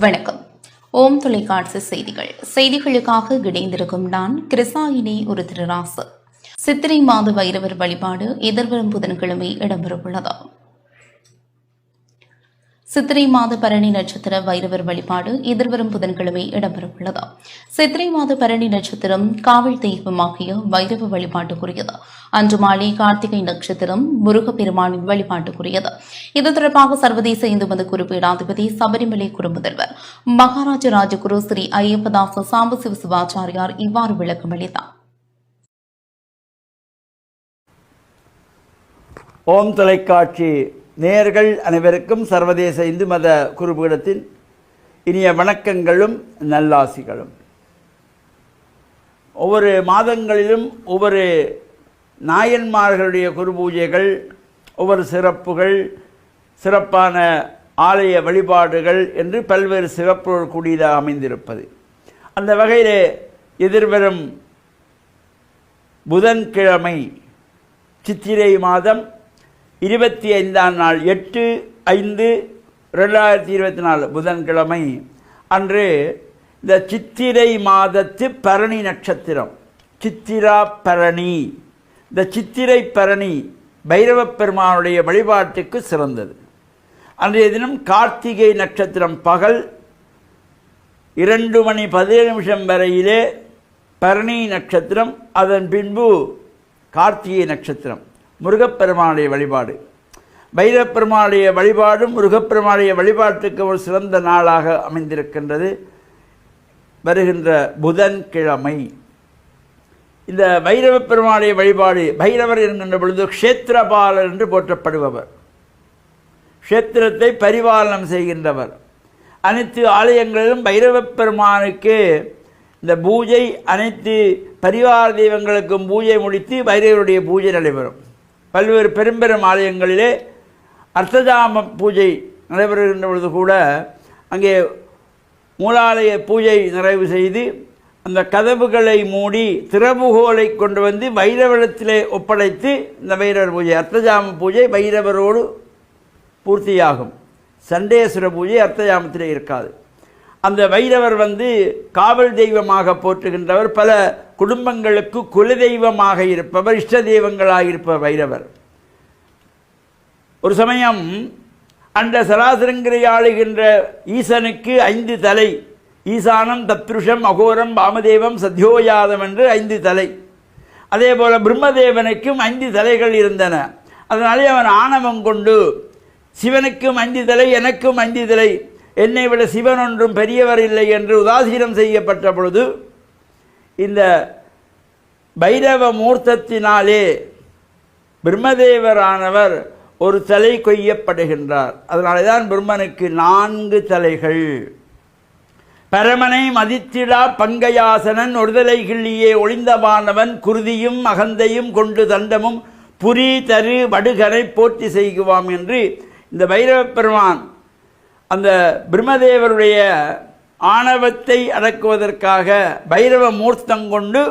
வணக்கம். ஓம் தொலைக்காட்சி செய்திகளுக்காக இணைந்திருக்கும் நான் கிருசாயினி ஒரு திருராசு. சித்திரை மாத வைரவர் வழிபாடு எதிர்வரும் புதன்கிழமை இடம்பெறவுள்ளது. சித்திரை மாத பரணி நட்சத்திர வைரவர் வழிபாடு எதிர்வரும் புதன்கிழமை இடம்பெறவுள்ளது. சித்திரை மாத பரணி நட்சத்திரம் காவல் தெய்வமாகிய வைரவ வழிபாட்டுக்குரியது. அன்று மாலை கார்த்திகை நட்சத்திரம் முருகப்பெருமானின் வழிபாட்டுக்குரியது. இது தொடர்பாக சர்வதேச இந்து மத குறிப்பீடாதிபதி சபரிமலை குறுமுதல்வர் மகாராஜ ராஜகுரு ஸ்ரீ ஐயப்பதாச சாம்பசிவ சிவாச்சாரியார் இவ்வாறு விளக்கம் அளித்தார். ஓம் தொலைக்காட்சி நேயர்கள் அனைவருக்கும் சர்வதேச இந்து மத குருபீடத்தின் இனிய வணக்கங்களும் நல்லாசிகளும். ஒவ்வொரு மாதங்களிலும் ஒவ்வொரு நாயன்மார்களுடைய குரு பூஜைகள், ஒவ்வொரு சிறப்புகள், சிறப்பான ஆலய வழிபாடுகள் என்று பல்வேறு சிறப்புகள் கூடியதாக அமைந்திருப்பது. அந்த வகையிலே எதிர்வரும் புதன்கிழமை சித்திரை மாதம் 25ஆம் நாள் 8/5/2024 புதன்கிழமை அன்று இந்த சித்திரை மாதத்து பரணி நட்சத்திரம், சித்திரா பரணி, இந்த சித்திரை பரணி பைரவப் பெருமானுடைய வழிபாட்டுக்கு சிறந்தது. அன்றைய தினம் கார்த்திகை நட்சத்திரம் பகல் 2:17 வரையிலே பரணி நட்சத்திரம், அதன் பின்பு கார்த்திகை நட்சத்திரம். முருகப்பெருமானுடைய வழிபாடு, பைரவப்பெருமானுடைய வழிபாடும் முருகப்பெருமானுடைய வழிபாட்டுக்கு ஒரு சிறந்த நாளாக அமைந்திருக்கின்றது. வருகின்ற புதன்கிழமை இந்த பைரவப்பெருமானுடைய வழிபாடு, பைரவர் என்கின்ற பொழுது க்ஷேத்திரபாலர் என்று போற்றப்படுபவர், க்ஷேத்திரத்தை பரிபாலனம் செய்கின்றவர். அனைத்து ஆலயங்களிலும் பைரவப்பெருமானுக்கு இந்த பூஜை, அனைத்து பரிவார தெய்வங்களுக்கும் பூஜை முடித்து பைரவருடைய பூஜை நடைபெறும். பல்வேறு பெரும்பெரும் ஆலயங்களிலே அர்த்தஜாம பூஜை நடைபெறுகின்ற பொழுது கூட அங்கே மூலாலய பூஜை நிறைவு செய்து அந்த கதவுகளை மூடி திறவுகோலை கொண்டு வந்து பைரவரிடத்திலே ஒப்படைத்து இந்த பைரவர் பூஜை, அர்த்தஜாம பூஜை பைரவரோடு பூர்த்தியாகும். சண்டேஸ்வர பூஜை அர்த்தஜாமத்திலே இருக்காது. அந்த பைரவர் காவல் தெய்வமாக போற்றுகின்றவர், பல குடும்பங்களுக்கு குலதெய்வமாக இருப்பவர், இஷ்ட தெய்வங்களாக இருப்பவர் பைரவர். ஒரு சமயம் அந்த சராசரங்களை ஆளுகின்ற ஈசனுக்கு 5 தலை, ஈசானம், தத்ருஷம், அகோரம், வாமதேவம், சத்யோயாதம் என்று 5 தலை. அதே போல பிரம்மதேவனுக்கும் 5 தலைகள் இருந்தன. அதனாலே அவன் ஆணவம் கொண்டு சிவனுக்கும் 5 தலை, எனக்கும் 5 தலை, என்னை விட சிவன் ஒன்றும் பெரியவர் இல்லை என்று உதாசீனம் செய்யப்பட்ட பொழுது இந்த பைரவ மூர்த்தத்தினாலே பிரம்மதேவரானவர் ஒரு தலை கொய்யப்படுகின்றார். அதனாலே தான் பிரம்மனுக்கு 4 தலைகள். பரமனை மதித்திடா பங்கையாசனன் ஒருதலை கிள்ளியே ஒளிந்தவானவன் குருதியும் அகந்தையும் கொண்டு தண்டமும் புரி தரு வடுகரை போற்றி செய்குவாம் என்று இந்த பைரவ பெருமான் அந்த பிரம்மதேவருடைய ஆணவத்தை அடக்குவதற்காக பைரவ மூர்த்தம் கொண்டு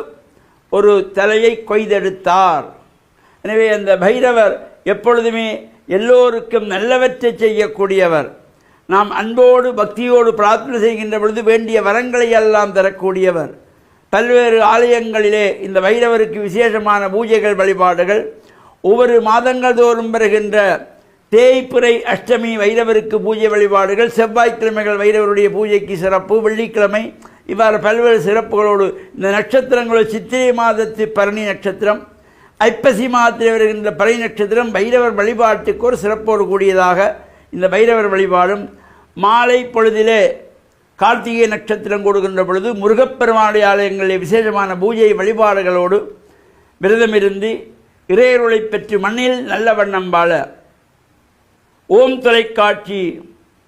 ஒரு தலையை கொய்தெடுத்தார். எனவே அந்த பைரவர் எப்பொழுதுமே எல்லோருக்கும் நல்லவற்றை செய்யக்கூடியவர். நாம் அன்போடு பக்தியோடு பிரார்த்தனை செய்கின்ற பொழுது வேண்டிய வரங்களை எல்லாம் தரக்கூடியவர். பல்வேறு ஆலயங்களிலே இந்த பைரவருக்கு விசேஷமான பூஜைகள், வழிபாடுகள், ஒவ்வொரு மாதங்கள் தோறும் வருகின்ற தேய்பிறை அஷ்டமி வைரவருக்கு பூஜை வழிபாடுகள், செவ்வாய்க்கிழமைகள் வைரவருடைய பூஜைக்கு சிறப்பு, வெள்ளிக்கிழமை, இவ்வாறு பல்வேறு சிறப்புகளோடு இந்த நட்சத்திரங்கள் சித்திரை மாதத்து பரணி நட்சத்திரம், ஐப்பசி மாதத்தில் வருகின்ற பரணி நட்சத்திரம் பைரவர் வழிபாட்டுக்கு ஒரு சிறப்போடு கூடியதாக இந்த பைரவர் வழிபாடும், மாலை பொழுதிலே கார்த்திகை நட்சத்திரம் கொடுக்கின்ற பொழுது முருகப்பெருமானுடைய ஆலயங்களிலே விசேஷமான பூஜை வழிபாடுகளோடு விரதமிருந்து இறையருளை பெற்று மண்ணில் நல்ல வண்ணம் வாழ ஓம் தொலைக்காட்சி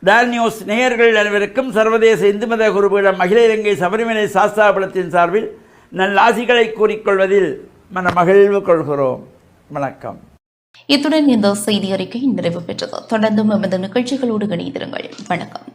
டால் நியூஸ் நேயர்கள் அனைவருக்கும் சர்வதேச இந்து மத குருபீடம் அகில இலங்கை சபரிமலை சாஸ்தாபலத்தின் சார்பில் நல்லாசிகளை கூறிக்கொள்வதில் மன மகிழ்வு கொள்கிறோம். வணக்கம். இத்துடன் இந்த செய்தி அறிக்கை நிறைவு பெற்றது. தொடர்ந்தும் எமது நிகழ்ச்சிகளோடு இணைந்திருங்கள். வணக்கம்.